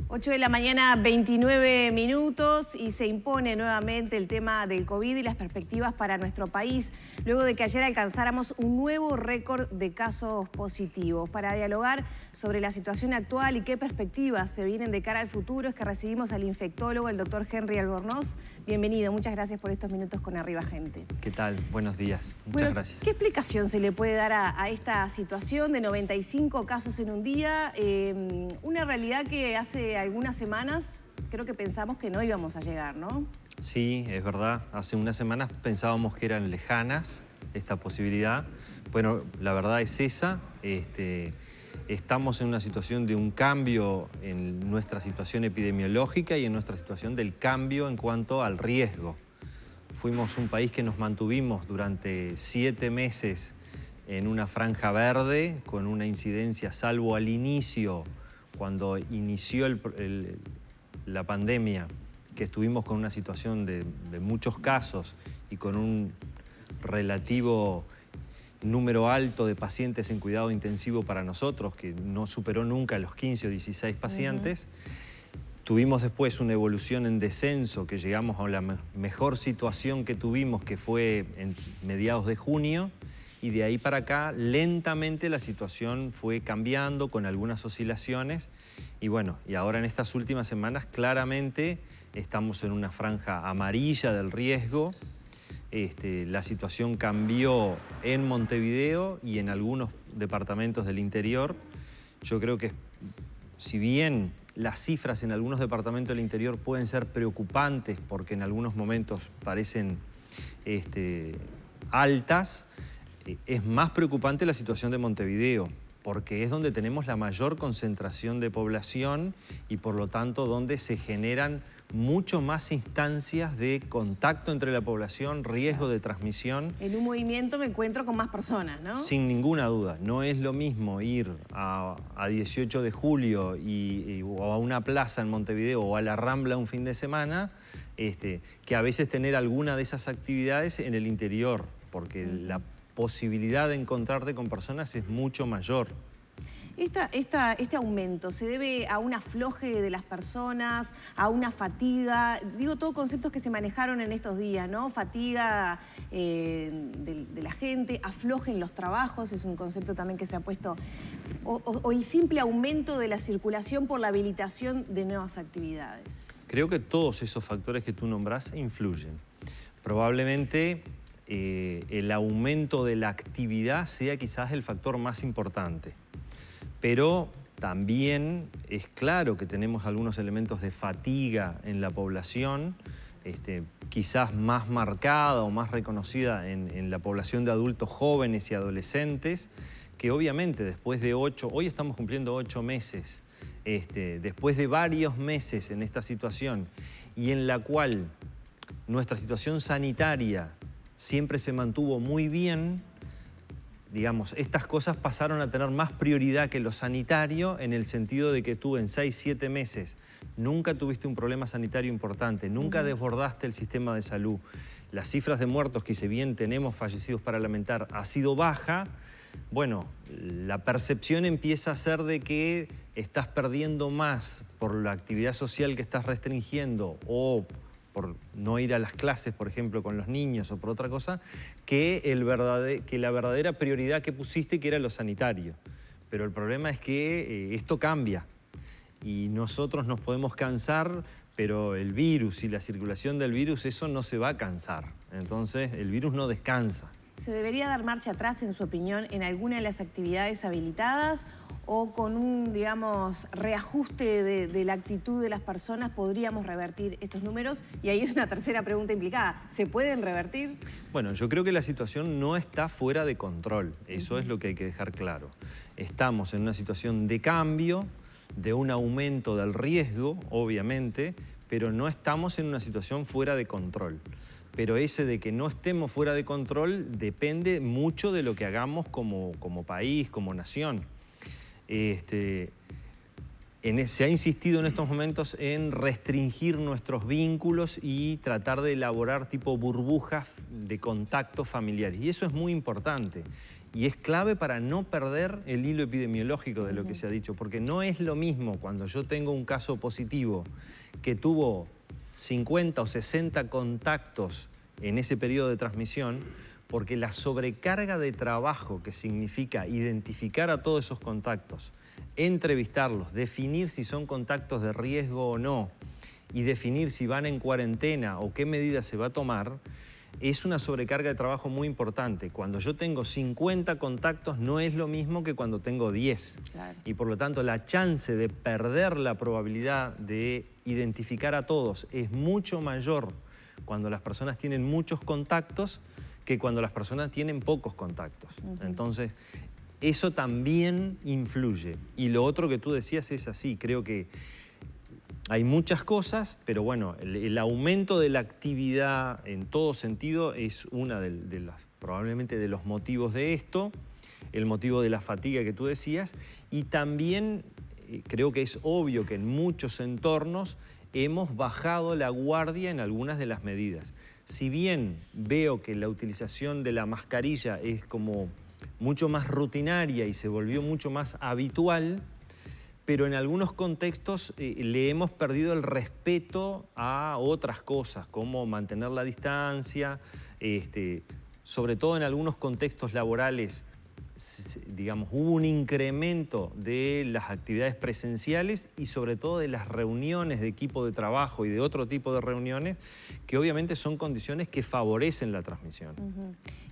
8 de la mañana, 29 minutos, y se impone nuevamente el tema del COVID y las perspectivas para nuestro país, luego de que ayer alcanzáramos un nuevo récord de casos positivos. Para dialogar sobre la situación actual y qué perspectivas se vienen de cara al futuro, es que recibimos al infectólogo, el doctor Henry Albornoz. Bienvenido, muchas gracias por estos minutos con Arriba Gente. ¿Qué tal? Buenos días, muchas gracias. ¿Qué explicación se le puede dar a esta situación de 95 casos en un día? Una realidad que hace algunas semanas creo que pensamos que no íbamos a llegar, ¿no? Sí, es verdad. Hace unas semanas pensábamos que eran lejanas esta posibilidad. Bueno, la verdad es esa. Estamos en una situación de un cambio en nuestra situación epidemiológica y en nuestra situación del cambio en cuanto al riesgo. Fuimos un país que nos mantuvimos durante 7 meses en una franja verde con una incidencia, salvo al inicio, cuando inició la pandemia, que estuvimos con una situación de muchos casos y con un relativo número alto de pacientes en cuidado intensivo para nosotros, que no superó nunca los 15 o 16 pacientes. Tuvimos después una evolución en descenso, que llegamos a la mejor situación que tuvimos, que fue en mediados de junio, y de ahí para acá lentamente la situación fue cambiando con algunas oscilaciones. Y bueno, y ahora en estas últimas semanas claramente estamos en una franja amarilla del riesgo. La situación cambió en Montevideo y en algunos departamentos del interior. Yo creo que si bien las cifras en algunos departamentos del interior pueden ser preocupantes porque en algunos momentos parecen altas, es más preocupante la situación de Montevideo, porque es donde tenemos la mayor concentración de población y por lo tanto donde se generan mucho más instancias de contacto entre la población, riesgo de transmisión. En un movimiento me encuentro con más personas, ¿no? Sin ninguna duda. No es lo mismo ir a 18 de julio o a una plaza en Montevideo o a la Rambla un fin de semana, que a veces tener alguna de esas actividades en el interior, porque la posibilidad de encontrarte con personas es mucho mayor. ¿Este aumento se debe a un afloje de las personas, a una fatiga? Digo, todos conceptos que se manejaron en estos días, ¿no? Fatiga de la gente, afloje en los trabajos, es un concepto también que se ha puesto, o el simple aumento de la circulación por la habilitación de nuevas actividades. Creo que todos esos factores que tú nombrás influyen. Probablemente el aumento de la actividad sea quizás el factor más importante. Pero también es claro que tenemos algunos elementos de fatiga en la población, quizás más marcada o más reconocida en la población de adultos jóvenes y adolescentes, que obviamente después de hoy estamos cumpliendo 8 meses, después de varios meses en esta situación y en la cual nuestra situación sanitaria siempre se mantuvo muy bien, digamos, estas cosas pasaron a tener más prioridad que lo sanitario, en el sentido de que tú en 6, 7 meses nunca tuviste un problema sanitario importante, nunca desbordaste el sistema de salud. Las cifras de muertos, que si bien tenemos fallecidos para lamentar, ha sido baja. Bueno, la percepción empieza a ser de que estás perdiendo más por la actividad social que estás restringiendo o por no ir a las clases, por ejemplo, con los niños o por otra cosa, que la verdadera prioridad que pusiste, que era lo sanitario. Pero el problema es que esto cambia y nosotros nos podemos cansar, pero el virus y la circulación del virus, eso no se va a cansar. Entonces, el virus no descansa. ¿Se debería dar marcha atrás, en su opinión, en alguna de las actividades habilitadas o con un, digamos, reajuste de la actitud de las personas podríamos revertir estos números? Y ahí es una tercera pregunta implicada. ¿Se pueden revertir? Bueno, yo creo que la situación no está fuera de control. Eso es lo que hay que dejar claro. Estamos en una situación de cambio, de un aumento del riesgo, obviamente, pero no estamos en una situación fuera de control. Pero ese de que no estemos fuera de control depende mucho de lo que hagamos como país, como nación. Se ha insistido en estos momentos en restringir nuestros vínculos y tratar de elaborar tipo burbujas de contactos familiares. Y eso es muy importante. y es clave para no perder el hilo epidemiológico de lo que se ha dicho, porque no es lo mismo cuando yo tengo un caso positivo que tuvo 50 o 60 contactos en ese periodo de transmisión, porque la sobrecarga de trabajo que significa identificar a todos esos contactos, entrevistarlos, definir si son contactos de riesgo o no, y definir si van en cuarentena o qué medidas se va a tomar, es una sobrecarga de trabajo muy importante. Cuando yo tengo 50 contactos no es lo mismo que cuando tengo 10. Claro. Y por lo tanto la chance de perder la probabilidad de identificar a todos es mucho mayor cuando las personas tienen muchos contactos que cuando las personas tienen pocos contactos. Entonces, eso también influye. Y lo otro que tú decías es así, creo que hay muchas cosas, pero bueno, el aumento de la actividad en todo sentido es una probablemente de los motivos de esto, el motivo de la fatiga que tú decías, y también creo que es obvio que en muchos entornos hemos bajado la guardia en algunas de las medidas. Si bien veo que la utilización de la mascarilla es como mucho más rutinaria y se volvió mucho más habitual, pero en algunos contextos le hemos perdido el respeto a otras cosas, como mantener la distancia, sobre todo en algunos contextos laborales, digamos, hubo un incremento de las actividades presenciales y sobre todo de las reuniones de equipo de trabajo y de otro tipo de reuniones que obviamente son condiciones que favorecen la transmisión.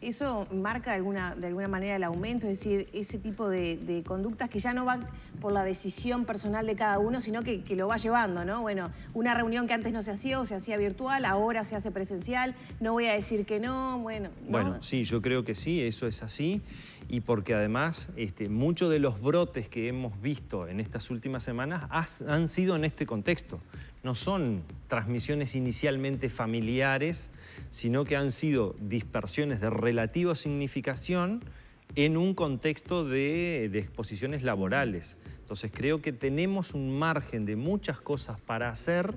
¿Eso marca de alguna manera el aumento? Es decir, ese tipo de conductas que ya no van por la decisión personal de cada uno, sino que lo va llevando, ¿no? Bueno, una reunión que antes no se hacía o se hacía virtual, ahora se hace presencial, no voy a decir que no, bueno. ¿no? Bueno, sí, yo creo que sí, eso es así. Y porque además muchos de los brotes que hemos visto en estas últimas semanas han sido en este contexto. No son transmisiones inicialmente familiares, sino que han sido dispersiones de relativa significación en un contexto de exposiciones laborales. Entonces creo que tenemos un margen de muchas cosas para hacer,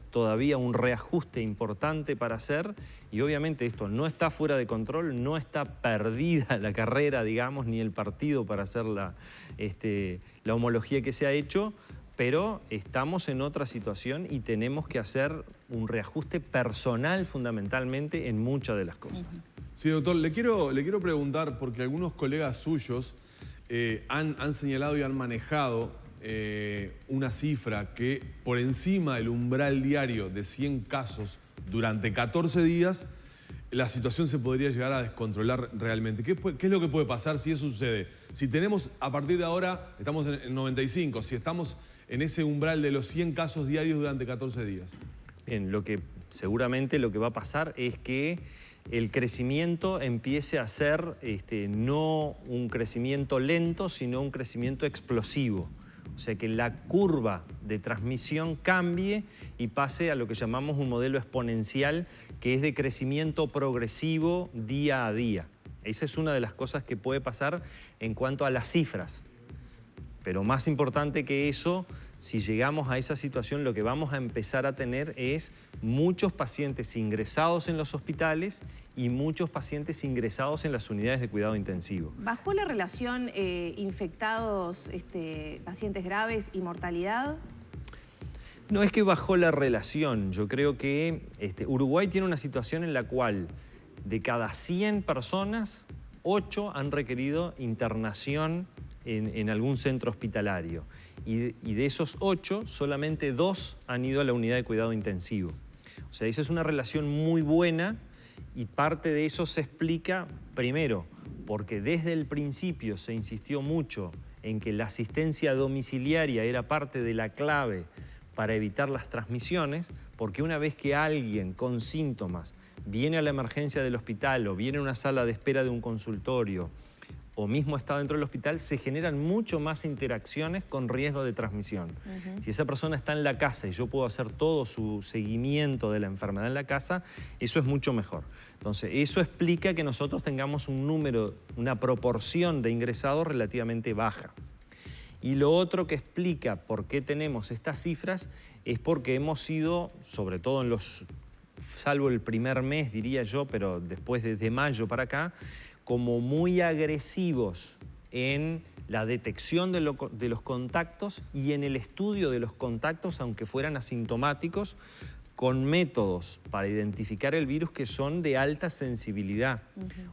todavía un reajuste importante para hacer, y obviamente esto no está fuera de control, no está perdida la carrera, digamos, ni el partido para hacer la homología que se ha hecho, pero estamos en otra situación y tenemos que hacer un reajuste personal fundamentalmente en muchas de las cosas. Sí, doctor, le quiero preguntar, porque algunos colegas suyos han señalado y han manejado una cifra que por encima del umbral diario de 100 casos durante 14 días, la situación se podría llegar a descontrolar realmente. ¿Qué es lo que puede pasar si eso sucede? Si tenemos, a partir de ahora, estamos en 95, si estamos en ese umbral de los 100 casos diarios durante 14 días. Bien, seguramente lo que va a pasar es que el crecimiento empiece a ser no un crecimiento lento, sino un crecimiento explosivo. O sea, que la curva de transmisión cambie y pase a lo que llamamos un modelo exponencial, que es de crecimiento progresivo día a día. Esa es una de las cosas que puede pasar en cuanto a las cifras. Pero más importante que eso, si llegamos a esa situación, lo que vamos a empezar a tener es muchos pacientes ingresados en los hospitales y muchos pacientes ingresados en las unidades de cuidado intensivo. ¿Bajó la relación infectados, pacientes graves y mortalidad? No es que bajó la relación. Yo creo que Uruguay tiene una situación en la cual de cada 100 personas, 8 han requerido internación en algún centro hospitalario. Y de esos 8, solamente 2 han ido a la unidad de cuidado intensivo. O sea, esa es una relación muy buena y parte de eso se explica, primero, porque desde el principio se insistió mucho en que la asistencia domiciliaria era parte de la clave para evitar las transmisiones, porque una vez que alguien con síntomas viene a la emergencia del hospital o viene a una sala de espera de un consultorio o mismo está dentro del hospital, se generan mucho más interacciones con riesgo de transmisión. Si esa persona está en la casa y yo puedo hacer todo su seguimiento de la enfermedad en la casa, eso es mucho mejor. Entonces, eso explica que nosotros tengamos un número, una proporción de ingresados relativamente baja. Y lo otro que explica por qué tenemos estas cifras es porque hemos sido, sobre todo salvo el primer mes, diría yo, pero después desde mayo para acá, como muy agresivos en la detección de los contactos y en el estudio de los contactos, aunque fueran asintomáticos, con métodos para identificar el virus que son de alta sensibilidad.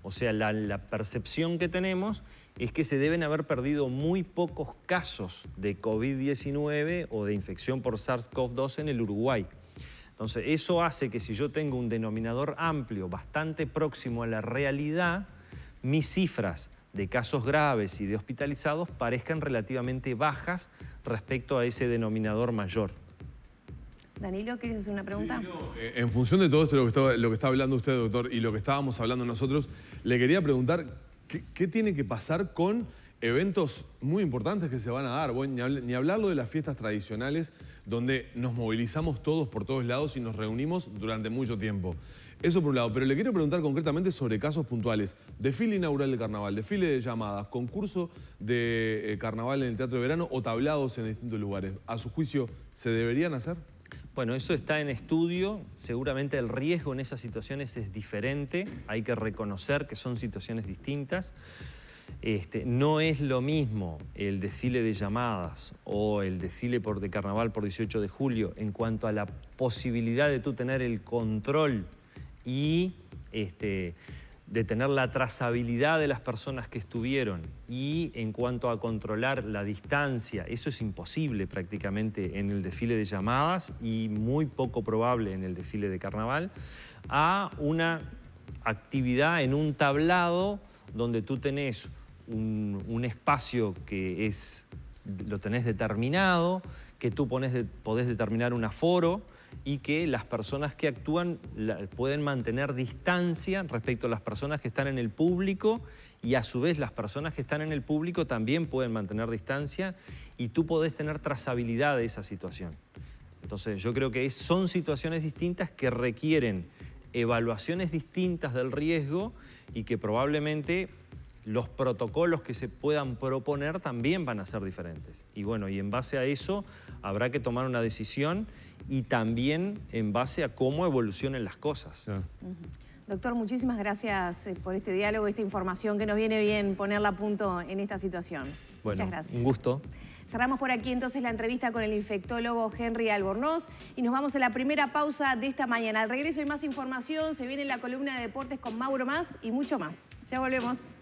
O sea, la percepción que tenemos es que se deben haber perdido muy pocos casos de COVID-19 o de infección por SARS-CoV-2 en el Uruguay. Entonces, eso hace que si yo tengo un denominador amplio, bastante próximo a la realidad, mis cifras de casos graves y de hospitalizados parezcan relativamente bajas respecto a ese denominador mayor. Danilo, ¿quieres hacer una pregunta? Sí, no, en función de todo esto, lo que está hablando usted, doctor, y lo que estábamos hablando nosotros, le quería preguntar qué tiene que pasar con eventos muy importantes que se van a dar. Bueno, ni hablarlo de las fiestas tradicionales donde nos movilizamos todos por todos lados y nos reunimos durante mucho tiempo. Eso por un lado, pero le quiero preguntar concretamente sobre casos puntuales. Desfile inaugural de carnaval, desfile de llamadas, concurso de carnaval en el Teatro de Verano o tablados en distintos lugares. ¿A su juicio se deberían hacer? Bueno, eso está en estudio. Seguramente el riesgo en esas situaciones es diferente. Hay que reconocer que son situaciones distintas. No es lo mismo el desfile de llamadas o el desfile de carnaval por 18 de julio en cuanto a la posibilidad de tú tener el control y de tener la trazabilidad de las personas que estuvieron, y en cuanto a controlar la distancia, eso es imposible prácticamente en el desfile de llamadas y muy poco probable en el desfile de carnaval, a una actividad en un tablado donde tú tenés un espacio que lo tenés determinado, que tú podés determinar un aforo y que las personas que actúan pueden mantener distancia respecto a las personas que están en el público, y a su vez las personas que están en el público también pueden mantener distancia y tú podés tener trazabilidad de esa situación. Entonces yo creo que son situaciones distintas que requieren evaluaciones distintas del riesgo y que probablemente los protocolos que se puedan proponer también van a ser diferentes. Y bueno, y en base a eso habrá que tomar una decisión, y también en base a cómo evolucionen las cosas. Sí. Doctor, muchísimas gracias por este diálogo, esta información que nos viene bien ponerla a punto en esta situación. Bueno, muchas gracias. Un gusto. Cerramos por aquí entonces la entrevista con el infectólogo Henry Albornoz y nos vamos a la primera pausa de esta mañana. Al regreso hay más información, se viene la columna de deportes con Mauro Mas y mucho más. Ya volvemos.